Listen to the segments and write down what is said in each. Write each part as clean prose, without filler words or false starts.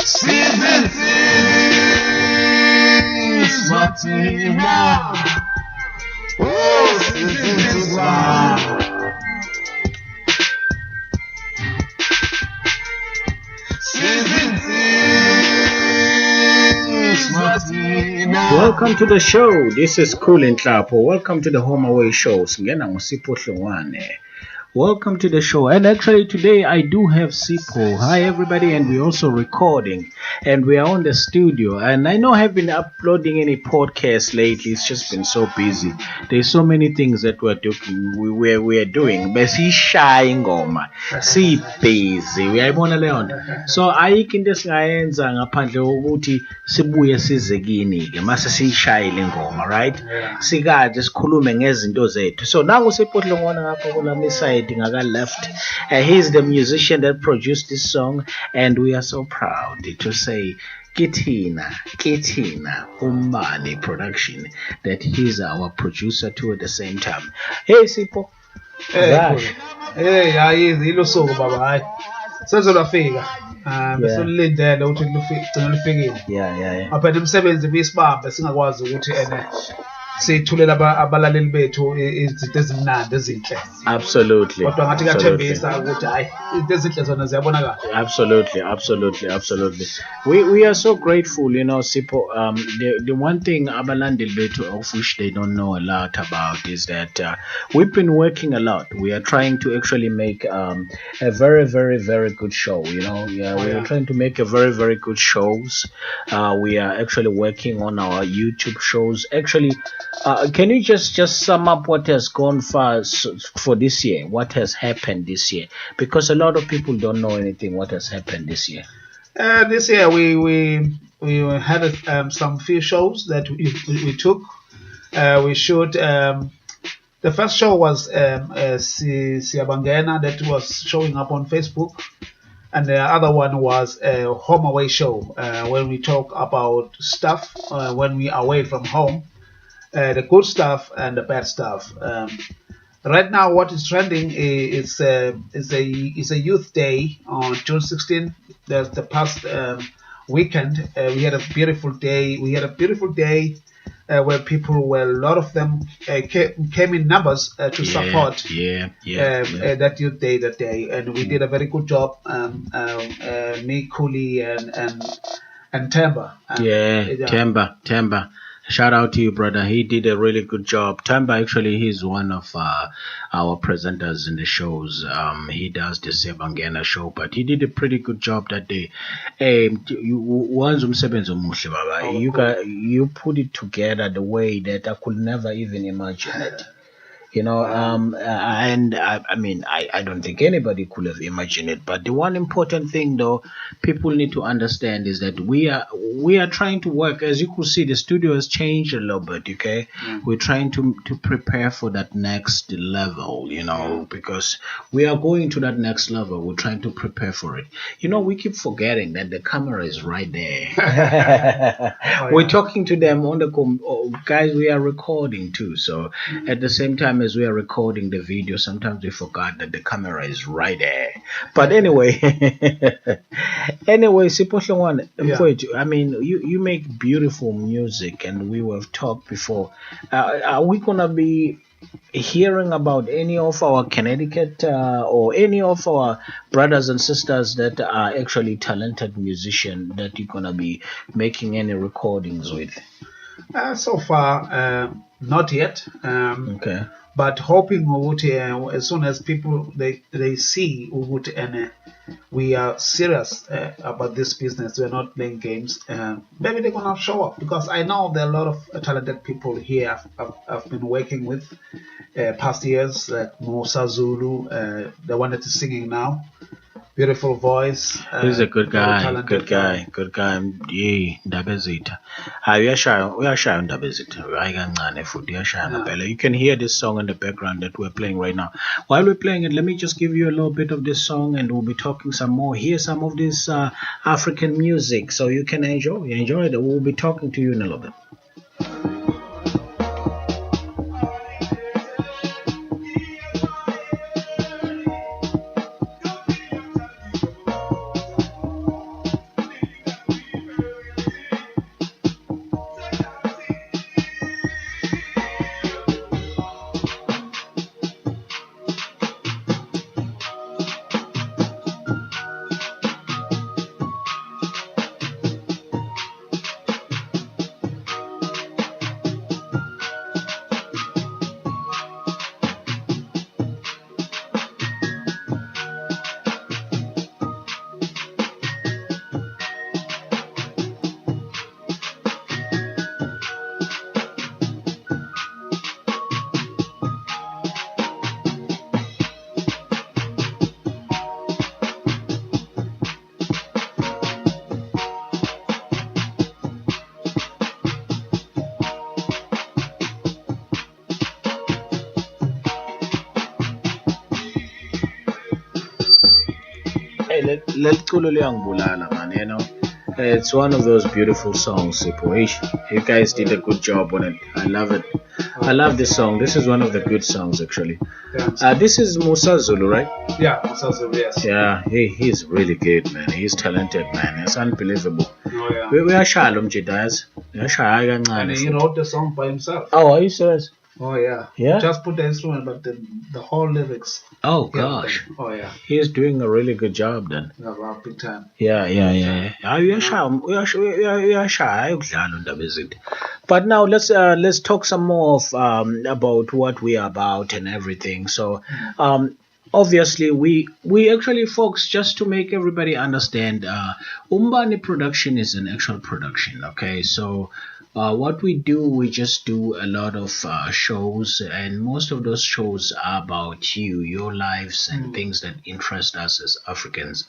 Season 6, what's in now? Oh, season 6, wow. Season 6, what's in now? Welcome to the show. This is Kuli and Sipho. Welcome to the Home Away shows. Ngena nguSipho Hlongwane. Welcome to the show. And actually today I do have Sipho. Hi everybody, and we're also recording and we are on the studio. And I know I have been uploading any podcast lately. It's just been so busy. There's so many things that we're doing. We're doing. Besi shy ngoma. Si busy. Uyayibona leyo nto. So ayikho into esingayenza ngaphandle kokuthi sibuye size kini ke mase siyishayile ingoma, right? Sikaje sikhulume ngezinto zethu. So nangu Sipho Hlongwane ngapha kulami side ngaka left. He's the musician that produced this song, and we are so proud to say Kitina Umani Production that he's our producer too at the same time. Hey Sipho. Hey, yilo soko baba hayi. Sezolafika. Besolindele ukuthi ligcine lifikile. Yeah. Aphethe umsebenzi bisibambe singakwazi ukuthi sithulela abalaleli bethu izinto ezimnandi ezinhle. Absolutely. Kodwa ngathi kathembisa ukuthi hayi izinto ezinhle zona ziyabonakala. Absolutely. We are so grateful, Sipho. The one thing abalandeli bethu of which they don't know a lot about is that we've been working a lot. We are trying to actually make a very, very, very good show. We are trying to make a very, very good shows. We are actually working on our YouTube shows. Actually, can you just sum up what has gone for this year? What has happened this year? Because a lot of people don't know anything. What has happened this year? This year we had some few shows that we took. We showed. The first show was Siyabangena, that was showing up on Facebook, and the other one was a home away show when we talk about stuff when we are away from home. The good stuff and the bad stuff. Right now, what is trending is a Youth Day on June 16th. The past weekend, we had a beautiful day. Where people a lot of them came in numbers to support that Youth Day that day, and we did a very good job. Me, Kuli, and Temba. Temba. Shout out to you, brother. He did a really good job. Tamba, actually, he's one of our presenters in the shows. He does the Sebangena show, but he did a pretty good job that day. You put it together the way that I could never even imagine it. And I don't think anybody could have imagined it. But the one important thing, though, people need to understand is that we are trying to work. As you could see, the studio has changed a little bit. Okay, we're trying to prepare for that next level. Because we are going to that next level. We're trying to prepare for it. We keep forgetting that the camera is right there. We're talking to them on the guys. We are recording too. So at the same time as we are recording the video, sometimes we forgot that the camera is right there. But anyway, Sipho Hlongwane, you make beautiful music, and we have talked before. Are we gonna be hearing about any of our Connecticut or any of our brothers and sisters that are actually talented musicians that you're gonna be making any recordings with? So far, not yet. Okay. But hoping as soon as people they see and we are serious about this business, we're not playing games. Maybe they're gonna show up, because I know there are a lot of talented people here I've been working with past years, like Musa Zulu, the one that is singing now. Beautiful voice. He's a good guy. Good guy. Yeah, Ndabezitha. Uyashaya Ndabezitha. Ayikancane futhi uyashaya ngempela. You can hear this song in the background that we're playing right now. While we're playing it, let me just give you a little bit of this song, and we'll be talking some more. Here's some of this African music, so you can enjoy it. We'll be talking to you in a little bit. let culo liyangibulala, man, you know. It's one of those beautiful songs, Sipho. You guys did a good job on it. I love it. I love this song. This is one of the good songs, actually. This is Musa Zulu, right? Yeah, Musa Zulu, yes. Yeah, he's really good, man. He's talented, man. It's unbelievable. Oh, yeah. We are shalom, Jidas. And he wrote the song by himself. Oh, are you serious? Oh, yeah. Yeah? Just put the instrument, but the whole lyrics. Oh, gosh. Oh, yeah. He's doing a really good job then. Yeah, well, big time. Yeah. But now let's talk some more of about what we are about and everything. So obviously we actually, folks, just to make everybody understand, Umbani production is an actual production. Okay, so what we do, we just do a lot of shows, and most of those shows are about your lives and things that interest us as Africans.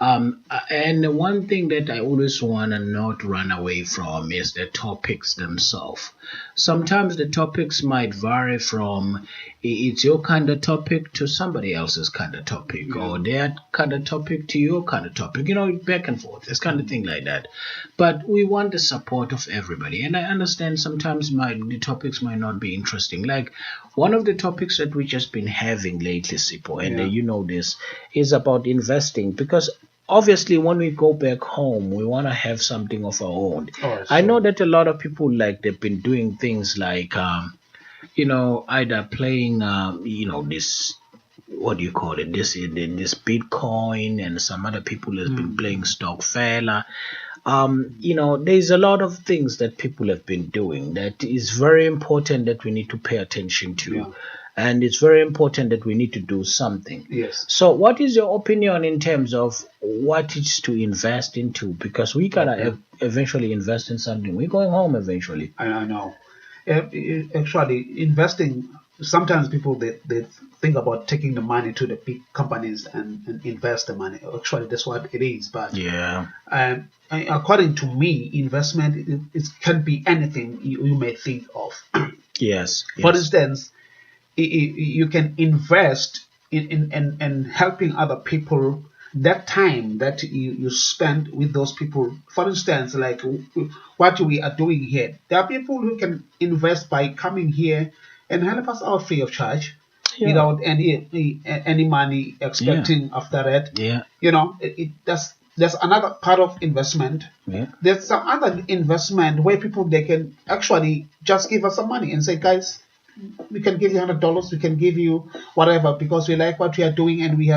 And one thing that I always want to not run away from is the topics themselves. Sometimes the topics might vary from it's your kind of topic to somebody else's kind of topic, or their kind of topic to your kind of topic, back and forth, this kind of thing like that. But we want the support of everybody, and I understand sometimes the topics might not be interesting. Like one of the topics that we just been having lately, Sipho, and this is about investing, because obviously when we go back home we want to have something of our own. I know that a lot of people, like, they've been doing things like either playing this, what do you call it, this Bitcoin, and some other people have been playing Stockfella. There's a lot of things that people have been doing that is very important that we need to pay attention to. And it's very important that we need to do something. Yes. So what is your opinion in terms of what is to invest into? Because we gotta eventually invest in something. We're going home eventually. I know. Actually, investing, sometimes people they think about taking the money to the big companies and invest the money. Actually, that's what it is. But according to me, investment it can be anything you may think of. Yes. For instance, you can invest in helping other people. That time that you spend with those people, for instance, like what we are doing here, there are people who can invest by coming here and help us out free of charge, without any money expecting after that. That's another part of investment. There's some other investment where people, they can actually just give us some money and say, guys, we can give you $100, we can give you whatever, because we like what we are doing, and we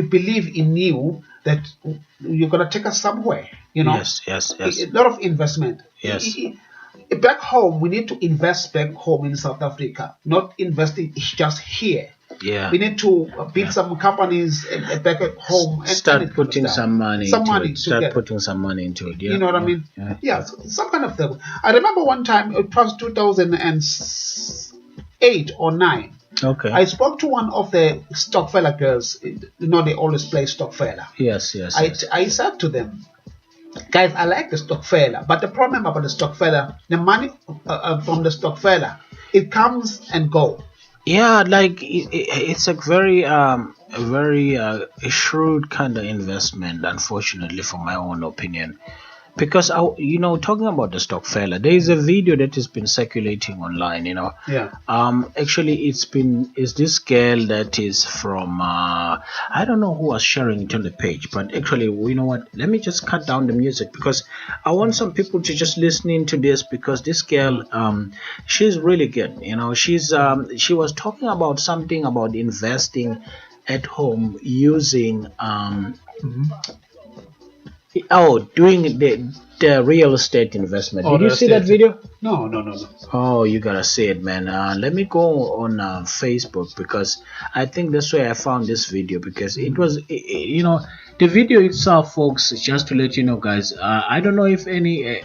believe in you, that you're gonna take us somewhere. Yes. A lot of investment. Yes. Back home, we need to invest back home in South Africa, not investing just here. Yeah. We need to build some companies back at home and start putting some money into it. Start putting some money into it. Yeah. You know what I mean? Yeah. Some kind of thing. I remember one time, it was 2008 or 9. Okay. I spoke to one of the Stockfella girls. They always play Stockfella. Yes. I said to them, guys, I like the Stockfella, but the problem about the Stockfella, the money from the Stockfella, it comes and go. Yeah, like it's a very shrewd kind of investment, unfortunately, from my own opinion. Because talking about the Stockfella, there is a video that has been circulating online. Actually, it's this girl that is from I don't know who was sharing it on the page, but actually, you know what? Let me just cut down the music, because I want some people to just listen into this, because this girl, she's really good. She was talking about something about investing at home using doing the real estate investment. Did you see that video? No. Oh, you gotta see it, man. Let me go on Facebook, because I think that's where I found this video, because it was, the video itself, folks, just to let you know, guys. I don't know if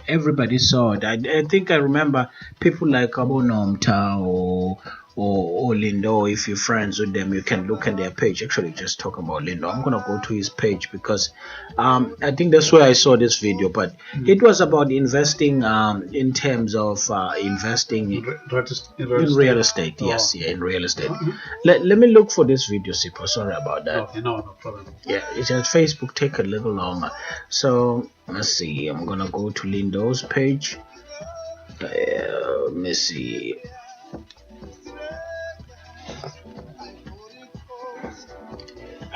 everybody saw it. I think I remember people like Abonomta or Lindo. If you're friends with them, you can look at their page. Actually, just talk about Lindo. I'm gonna go to his page because I think that's where I saw this video. But it was about investing in terms of investing in real estate. Yes, yeah, in real estate. Let me look for this video, Sipho. Sorry about that. Okay, no problem. Yeah, it's at Facebook. Take a little longer. So let's see. I'm gonna go to Lindo's page. Let me see.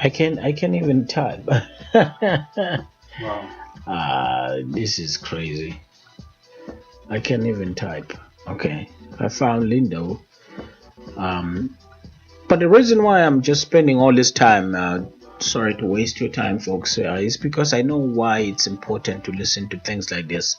I can't even type. Wow. This is crazy. I can't even type. Okay, I found Lindo. But the reason why I'm just spending all this time, sorry to waste your time, folks, is because I know why it's important to listen to things like this.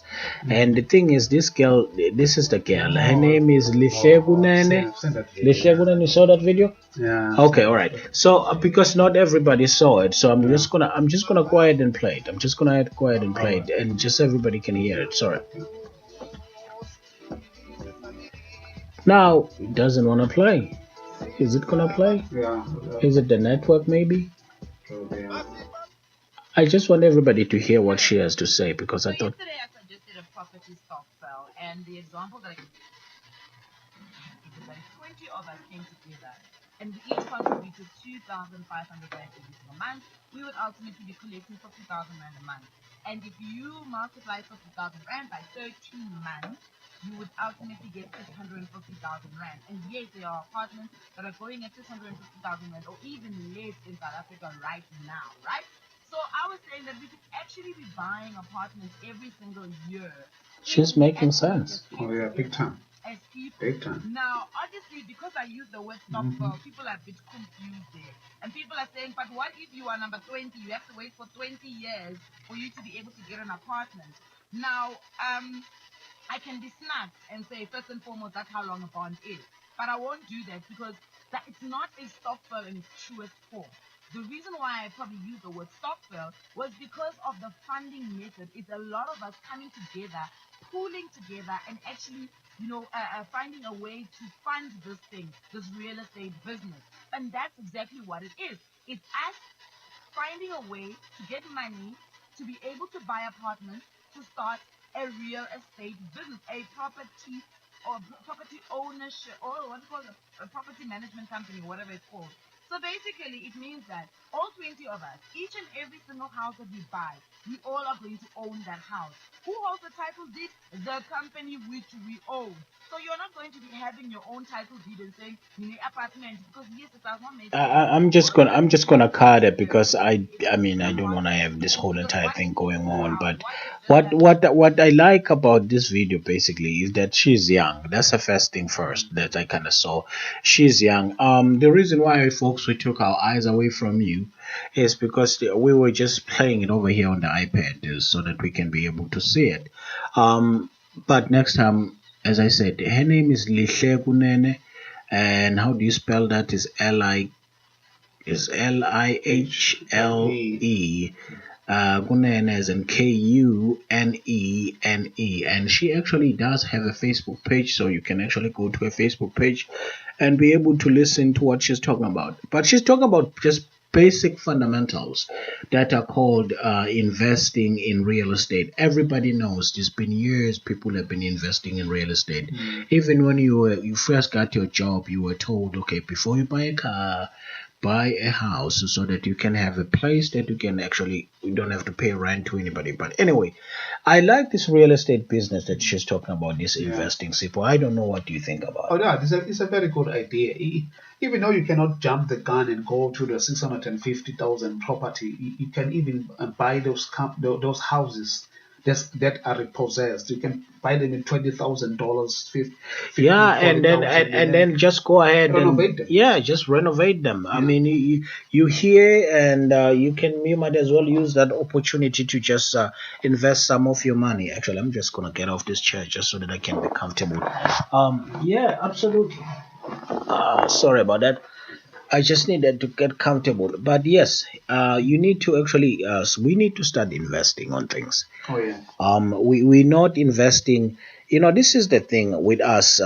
And the thing is, this girl, this is the girl. Her name is Lishegunene. Lishegunene, you saw that video? Yeah. Okay, all right. So because not everybody saw it, so I'm just gonna go ahead and play it. I'm just gonna go ahead and play it, and just everybody can hear it. Sorry. Now it doesn't want to play. Is it gonna play? Yeah. Is it the network maybe? I just want everybody to hear what she has to say because I thought. Yesterday I suggested a property stock sale, and the example that I gave is that 20 of us came together and we each contributed 2,500 rand every single month. We would ultimately be collecting 50,000 rand a month. And if you multiply 50,000 rand by 13 months, you would ultimately get 650,000 rand. And yes, there are apartments that are going at 650,000 rand or even less in South Africa right now, right? So I was saying that we could actually be buying apartments every single year. She's making sense. Oh yeah, big time. As people. Big time. Now, obviously, because I use the word stock sale, people are a bit confused there. And people are saying, but what if you are number 20? You have to wait for 20 years for you to be able to get an apartment. Now, I can be smart and say, first and foremost, that's how long a bond is. But I won't do that because that it's not a stock sale in its truest form. The reason why I probably use the word stock sale was because of the funding method. It's a lot of us coming together, pooling together, and actually, finding a way to fund this thing, this real estate business. And that's exactly what it is. It's us finding a way to get money to be able to buy apartments to start a real estate business, a property or property ownership, or what's called a property management company, whatever it's called. So basically, it means that all 20 of us, each and every single house that we buy, we all are going to own that house. Who holds the title deed? The company which we own. So you're not going to be having your own title deed and saying you need apartment because yes, it does not make sense. I'm just gonna cut it because I mean I don't want to have this whole entire thing going on. But what I like about this video basically is that she's young. That's the first thing first that I kind of saw. She's young. The reason why, folks, we took our eyes away from you is because we were just playing it over here on the iPad so that we can be able to see it. But next time, as I said, her name is Lishegunene, and how do you spell that? Is Lihle. Kunene as in Kunene, and she actually does have a Facebook page, so you can actually go to her Facebook page and be able to listen to what she's talking about. But she's talking about just basic fundamentals that are called investing in real estate. Everybody knows there's been years people have been investing in real estate. Even when you first got your job, you were told, okay, before you buy a car, buy a house so that you can have a place that you don't have to pay rent to anybody. But anyway, I like this real estate business that she's talking about, this investing. Sipho, I don't know, what do you think about it? Oh yeah, it's a very good idea. Even though you cannot jump the gun and go to the 650,000 property, you can even buy those houses that are repossessed. You can buy them in $20,000, and then just go ahead renovate them. Just renovate them. I mean, you hear, and you might as well use that opportunity to just invest some of your money. Actually, I'm just gonna get off this chair just so that I can be comfortable. Yeah, absolutely. Sorry about that. I just needed to get comfortable. But yes, you need to actually, we need to start investing on things. Oh yeah. We're not investing. This is the thing with us.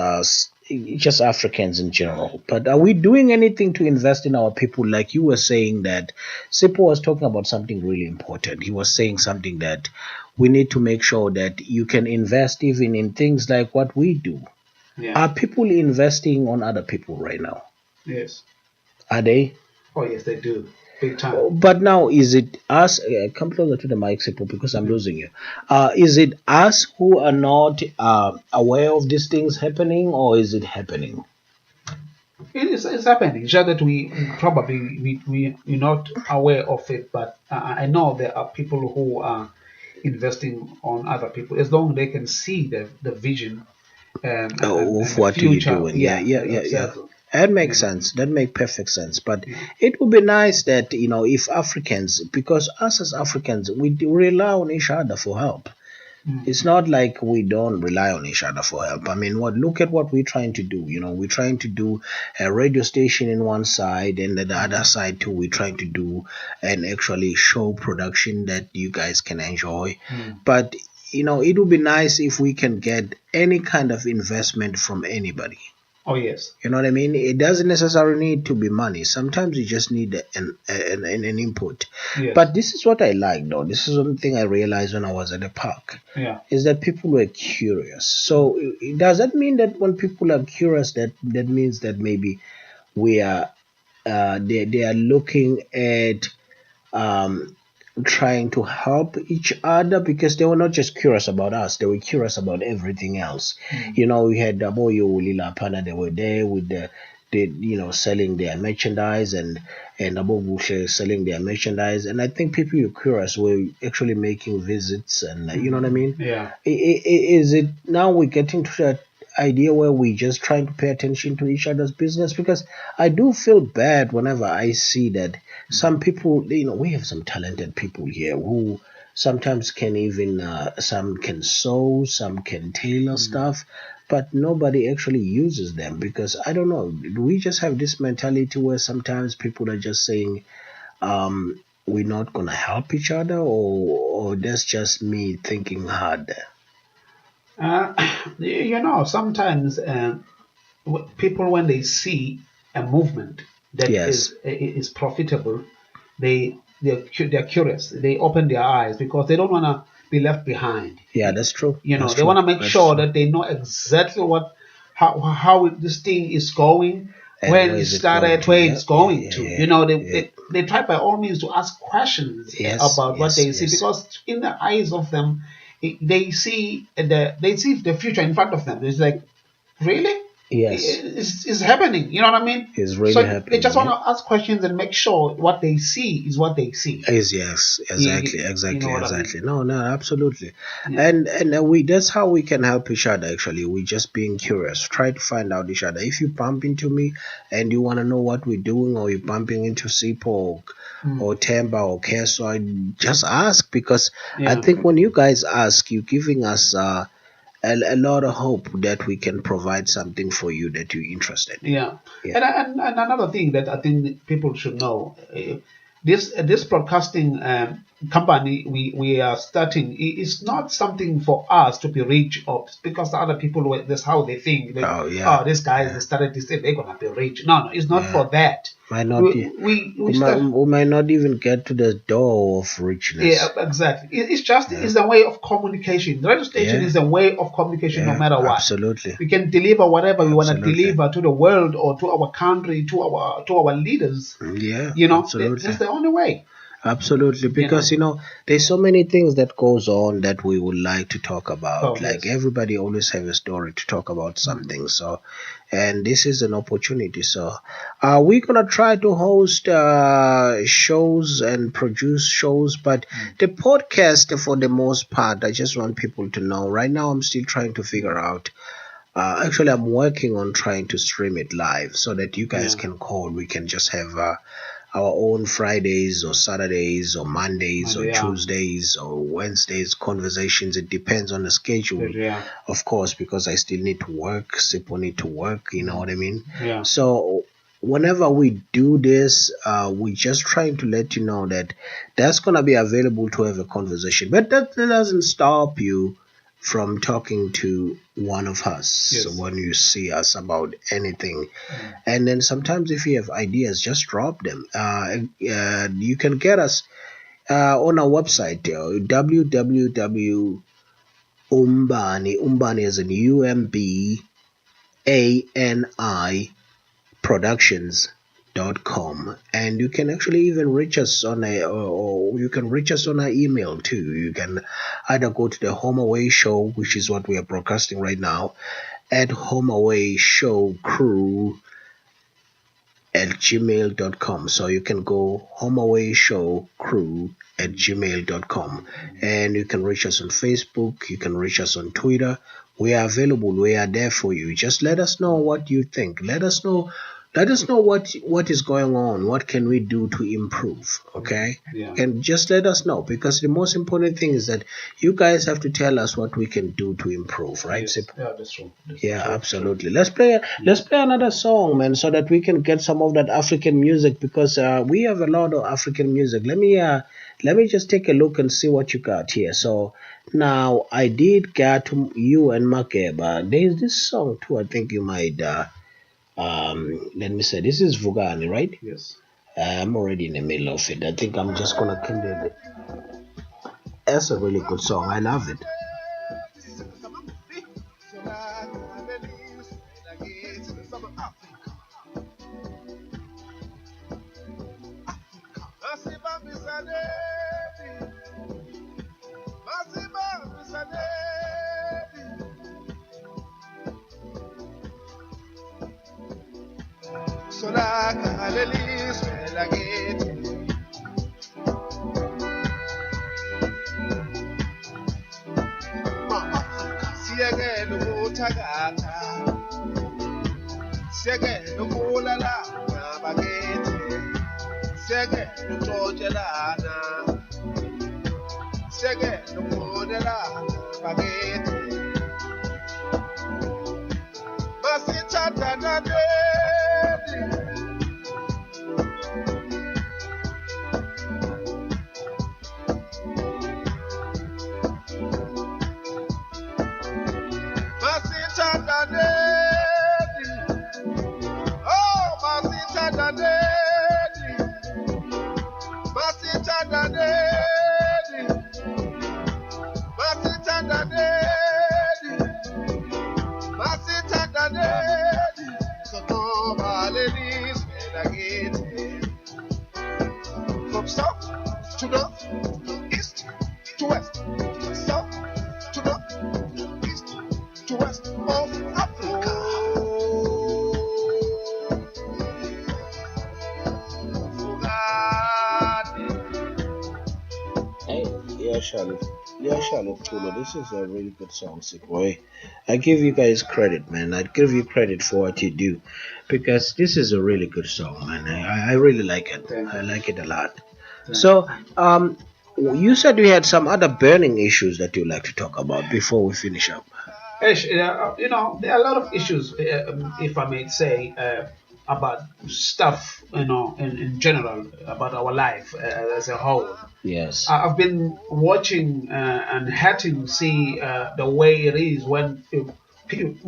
just Africans in general. But are we doing anything to invest in our people? Like you were saying that Sipho was talking about something really important. He was saying something that we need to make sure that you can invest even in things like what we do. Yeah. Are people investing on other people right now? Yes. Are they? Oh yes, they do. Big time. But now, is it us? Come closer to the mic, Sipho, because I'm losing you. Is it us who are not aware of these things happening, or is it happening? It's happening. It's just that we probably we're not aware of it, but I know there are people who are investing on other people as long as they can see the vision and Of the what you're future. doing. Yeah, Yeah, yeah, yeah, yeah. exactly. That You makes know. sense. That makes perfect sense. But Yeah. it would be nice that, if Africans, because us as Africans, we do rely on each other for help. It's Mm. not like we don't rely on each other for help. I mean, look at what we're trying to do. We're trying to do a radio station in one side, and the other side too, we're trying to do an actually show production that you guys can enjoy. Mm. But it would be nice if we can get any kind of investment from anybody. Oh yes. You know what I mean? It doesn't necessarily need to be money. Sometimes you just need an input. Yes. But this is what I like, though. This is one thing I realized when I was at the park, Yeah. is that people were curious. So does that mean that when people are curious, that means that maybe we are they are looking at um, trying to help each other, because they were not just curious about us, they were curious about everything else. Mm. We had Moyo Lila Pana, they were there with the selling their merchandise, and Abu Bushe selling their merchandise, and I think people who are curious were actually making visits, and you know what I mean. Yeah. Is it now we're getting to that idea where we just trying to pay attention to each other's business? Because I do feel bad whenever I see that some people, we have some talented people here who sometimes can even some can sew, some can tailor stuff, but nobody actually uses them. Because I don't know, do we just have this mentality where sometimes people are just saying we're not gonna help each other, or that's just me thinking hard? Uh, sometimes people when they see a movement that Yes. is profitable, they're curious. They open their eyes because they don't want to be left behind. Yeah, that's true. That's They true. want to make That's sure true. that they know exactly how this thing is going, And when where it is it going started, to? where Yeah, it's yeah, going yeah, to. yeah, yeah. They try by all means to ask questions Yes, about what yes, they see, yes. because in the eyes of them, they see the future in front of them. It's like, really? Yes, It's happening. You know what I mean? it's So really they just happening. want Yeah. to ask questions and make sure what they see is what they see. Yes, exactly, You know exactly, what I mean? exactly. No, no, absolutely. Yeah. And we that's how we can help each other. Actually, we just being curious, try to find out each other. If you bump into me and you want to know what we're doing, or you're bumping into Sipo or Temba or Keso, just ask, because I Yeah. think when you guys ask, you're giving us a lot of hope that we can provide something for you that you're interested in. Yeah, Yeah. and another thing that I think people should know, this broadcasting company we are starting is not something for us to be rich of, because the other people that's how they think. Oh yeah, These guys yeah, they started this, they're gonna be rich. No, it's not yeah. for that. Might not. We start. We might not even get to the door of Yeah, richness. exactly. Yeah, It's a way of communication. The radio station yeah, is a way of communication, no yeah. matter what. Absolutely, We can deliver whatever we want to absolutely. deliver to the world or to our country, to our leaders. Yeah, That's absolutely. the only way. Absolutely, because there's so many things that goes on that we would like to talk about. Oh Like yes. everybody always have a story to talk about something. So, and this is an opportunity. So, we're gonna try to host shows and produce shows, but the podcast, for the most part, I just want people to know. Right now, I'm still trying to figure out. Actually, I'm working on trying to stream it live so that you guys Yeah. can call. We can just have our own Fridays or Saturdays or Mondays And or yeah. Tuesdays or Wednesdays conversations. It depends on the schedule, Yeah. of course, because I still need to work. Sipo need to work. You know what I mean? Yeah. So whenever we do this, we just trying to let you know that that's gonna be available to have a conversation. But that doesn't stop you from talking to one of us. Yes. So when you see us about anything, and then sometimes if you have ideas, just drop them. You can get us on our website, www umbani is in UMBANI productions.com, and you can actually even reach us on or you can reach us on our email too. You can either go to the Home Away Show, which is what we are broadcasting right now, at Home Away Show Crew at gmail.com. So you can go homeawayshowcrew at gmail.com, and you can reach us on Facebook, you can reach us on Twitter. We are available, we are there for you. Just let us know what you think. Let us know what is going on, what can we do to improve, okay? Yeah. And just let us know, because the most important thing is that you guys have to tell us what we can do to improve, right? Yes. Sip? Yeah, that's true. Yeah, absolutely. Let's play another song, man, so that we can get some of that African music, because we have a lot of African music. Let me just take a look and see what you got here. So now I did get you and Makeba. There's this song too. I think you might. Let me say, this is Vugani, right? Yes. I'm already in the middle of it. I think I'm just gonna kill it. That's a really good song. I love it. From south to north, east to west, south to north, east to west of Africa. Hey, yeah, Charlotte. Yeah, Charlotte Kulu. This is a really good song, sick boy. I give you guys credit, man. I give you credit for what you do, because this is a really good song, man. I really like it. I like it a lot. So, you said you had some other burning issues that you'd like to talk about before we finish up. You know, there are a lot of issues, if I may say, about stuff, you know, in general, about our life as a whole. Yes. I've been watching and hating to see the way it is when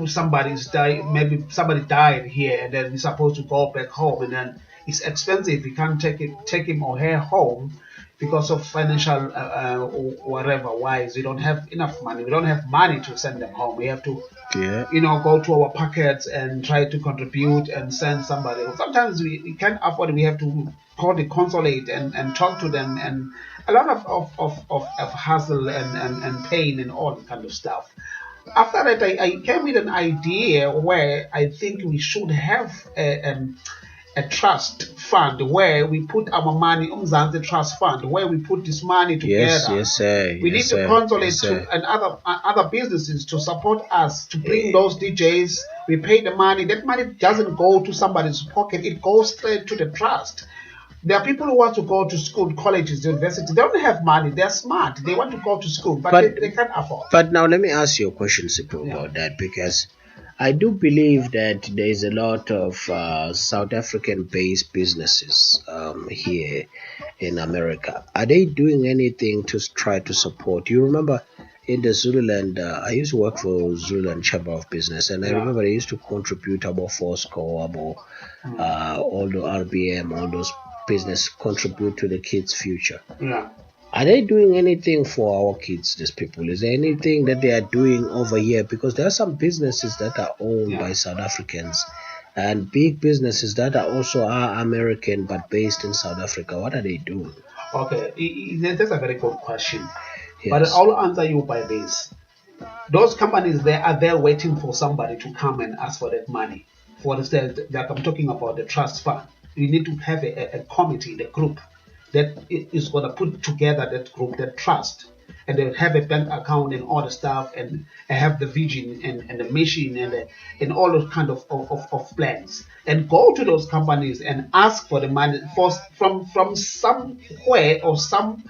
somebody's died, maybe somebody died here, and then he's supposed to go back home, and then it's expensive. You can't take him or her home because of financial or whatever wise. We don't have enough money. We don't have money to send them home. We have to, you know, go to our pockets and try to contribute and send somebody. Sometimes we can't afford it. We have to call the consulate and talk to them, and a lot of hassle and pain and all kind of stuff. After that, I came with an idea where I think we should have a trust fund where we put our money, Umzansi Trust Fund, where we put this money together. Yes, sir. We need to consolate to and other businesses to support us to bring those DJs. We pay the money. That money doesn't go to somebody's pocket. It goes straight to the trust. There are people who want to go to school, colleges, universities. They don't have money. They're smart. They want to go to school, but they can't afford. But now let me ask you a question, Sipho, about that, because I do believe that there is a lot of South African-based businesses here in America. Are they doing anything to try to support? You remember in the Zululand, I used to work for Zululand Chamber of Business, and I remember I used to contribute about Fosco, about all the RBM, all those business contribute to the kids' future. Yeah. Are they doing anything for our kids, these people? Is there anything that they are doing over here? Because there are some businesses that are owned by South Africans and big businesses that are also are American but based in South Africa. What are they doing? Okay, that's a very good question. Yes. But I'll answer you by this. Those companies, they are there waiting for somebody to come and ask for that money. For instance, like I'm talking about the trust fund. You need to have a committee, the group, that is going to put together that group, that trust, and they have a bank account and all the stuff, and have the vision and the mission and all those kind of plans, and go to those companies and ask for the money from somewhere or some,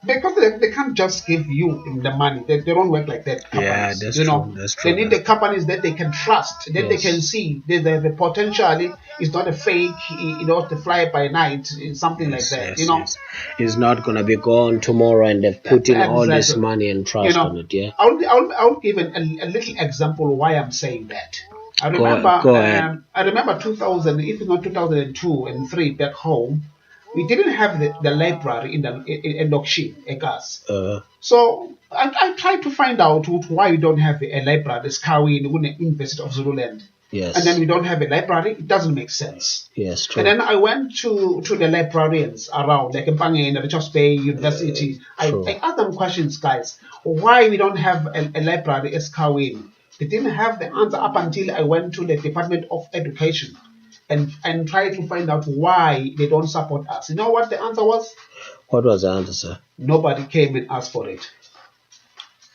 because they can't just give you the money. They don't work like that. Companies, Yeah, that's true. That's true. They need the companies that they can trust, that they can see the potentially is not a fake, the fly by night, something like that. It's not gonna be gone tomorrow, and they've put in all this money and trust on it. Yeah. I'll give a little example why I'm saying that. I remember, Go ahead. I remember 2000, if not 2002 and 3 back home. We didn't have the library in Lokshin, Ekas. So I tried to find out why we don't have a library. This Kawi in the University of Zululand. Yes. And then we don't have a library. It doesn't make sense. Yes, true. And then I went to the librarians around, like in Pange, Richards Bay University. I asked them questions, guys. Why we don't have a library as Kawi? They didn't have the answer up until I went to the Department of Education and try to find out why they don't support us. You know what the answer was? What was the answer, sir? Nobody came and asked for it.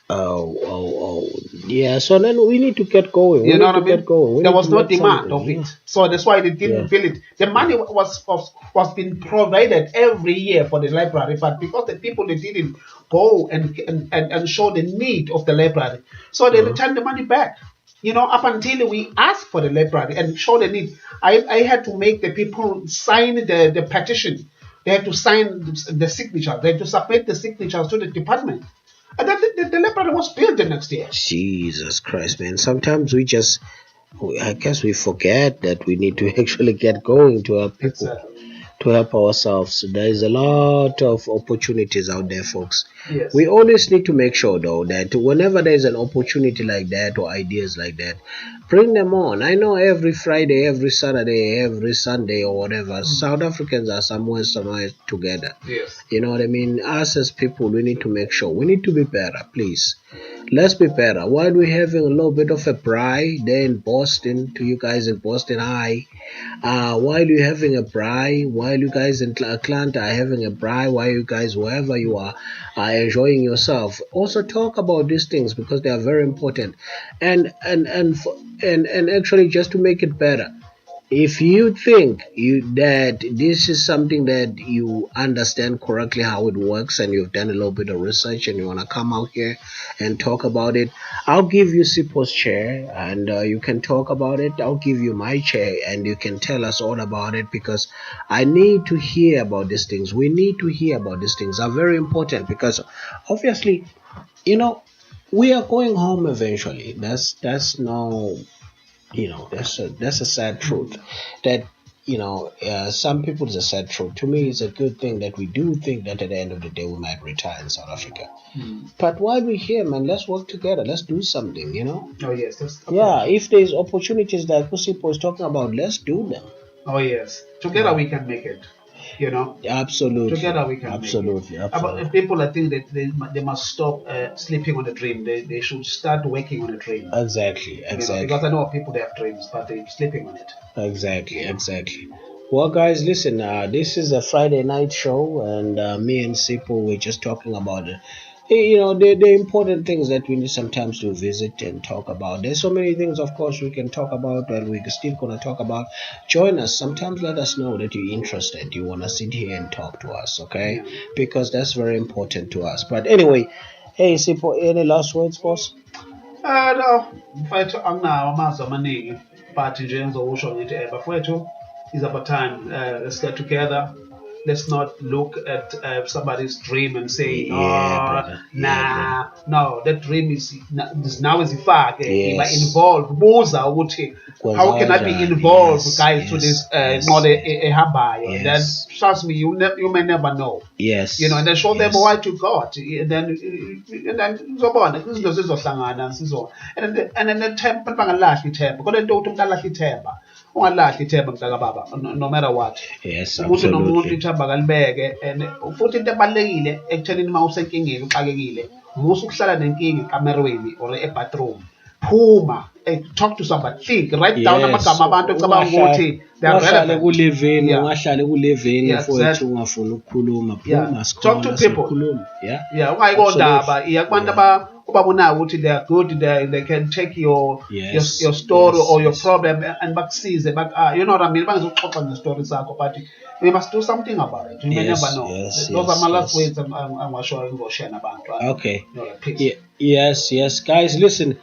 Oh. Yeah, so then we need to get going. You know what I mean? There was no demand of it. So that's why they didn't fill it. The money was being provided every year for the library, but because the people, they didn't go and show the need of the library, so they returned the money back. Up until we asked for the library and show the need, I had to make the people sign the petition. They had to sign the signature. They had to submit the signatures to the department. And then the library was built the next year. Jesus Christ, man. Sometimes I guess we forget that we need to actually get going to help people. Exactly. To help ourselves. There is a lot of opportunities out there, folks. Yes. We always need to make sure, though, that whenever there is an opportunity like that or ideas like that, bring them on. I know every Friday, every Saturday, every Sunday or whatever, South Africans are somewhere together. Yes. You know what I mean? Us as people, we need to make sure. We need to be better, please. Let's be better. While we're having a little bit of a braai there in Boston, to you guys in Boston, hi. While you're having a braai, while you guys in Atlanta are having a braai, while you guys, wherever you are enjoying yourself, also talk about these things because they are very important. And actually, just to make it better, if you think that this is something that you understand correctly how it works and you've done a little bit of research and you want to come out here and talk about it, I'll give you Sipho's chair and you can talk about it. I'll give you my chair and you can tell us all about it, because I need to hear about these things. We need to hear about these things. Are very important because obviously, we are going home eventually. That's no... that's a sad truth. That some people, it's a sad truth. To me, it's a good thing that we do think that at the end of the day we might retire in South Africa. But while we're here, man, let's work together. Let's do something. Oh yes, if there's opportunities that Sipho was talking about, let's do them. Oh yes, together we can make it. Absolutely. Together we can absolutely. If people, I think that they must stop sleeping on a dream. They should start working on a dream. Exactly. Because I know people, they have dreams, but they're sleeping on it. Exactly. Well, guys, listen. This is a Friday night show, and me and Sipho were just talking about it. The important things that we need sometimes to visit and talk about. There's so many things, of course, we can talk about, and we're still going to talk about. Join us. Sometimes let us know that you're interested. You want to sit here and talk to us, okay? Because that's very important to us. But anyway, hey, Sipho, any last words, boss? No. Mfowethu anginawo amazwi amaningi, but nje ngizowusho ngithi bafowethu, it's about time. Let's get together. let's not look at somebody's dream and say, brother. nah, no, that dream is now is ifake, Yes. involved. Buza ukuthi, how can I be involved, Yes, guys, to this not a habayo? And then Yes. trust me, you may never know. Yes. You know, and then show them Yes. why to God, and then uzobona izinto zizohlangana sizo, and then the temple bangalahli ithemba, kodwa into uthi umuntu alahli ithemba, ungalahli ithemba mntaka baba, no matter what. Yes, Umuntu nomuntu absolutely. ithemba kalibeke, and futhi into ebalekile ekuthenini uma usenkingeni uxakekile, musu ukuhlala nenkinga ekamerweni or ebathroom. Phuma, talk to somebody, think, write down amagama abantu ecabanga ukuthi they are relevant. Kulivini, Yeah. ungahlale kulivini Yeah, mfowethu exactly. ungafuni ukukhuluma. Yeah. Phuma Talk to sikhona people. sikhuluma. Yeah. Yeah, ungayibondaba kubantu obabonayo ukuthi they are good, they can take your Yes, your story yes, or your yes. problem and bakusize, you know what I mean, bangizoxoxa ngestory sakho, but we must do something about it. You may Yes, never know. yes, Those are my last yes. words I'm sure I'm going to share about. Okay. You know, like, peace. Yes, guys. Listen,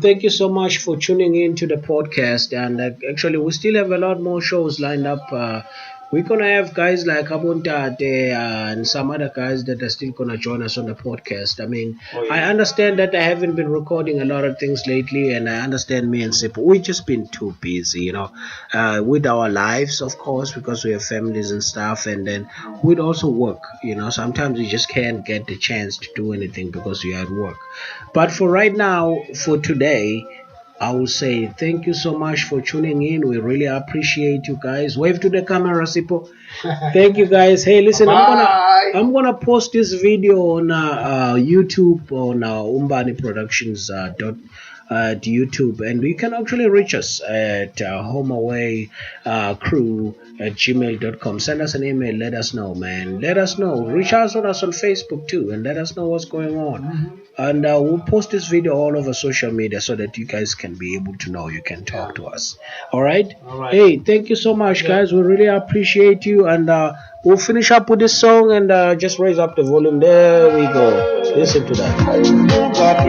thank you so much for tuning in to the podcast. And actually, we still have a lot more shows lined up. We're gonna have guys like Abuntate and some other guys that are still gonna join us on the podcast. I mean, I understand that I haven't been recording a lot of things lately, and I understand me and Sipho, we've just been too busy, you know, with our lives, of course, because we have families and stuff, and then we'd also work. You know, sometimes we just can't get the chance to do anything because we are at work. But for right now, for today, I will say thank you so much for tuning in. We really appreciate you guys. Wave to the camera, Sipho. Thank you guys. Hey, listen, Bye. I'm gonna post this video on YouTube on Umbani Productions YouTube, and you can actually reach us at homeaway crew at gmail.com. Send us an email, let us know, man. Let us know. Reach out on us on Facebook too, and let us know what's going on. And we'll post this video all over social media so that you guys can be able to know, you can talk to us. All right. Hey, thank you so much, guys. We really appreciate you, and we'll finish up with this song and just raise up the volume. There we go. Listen to that.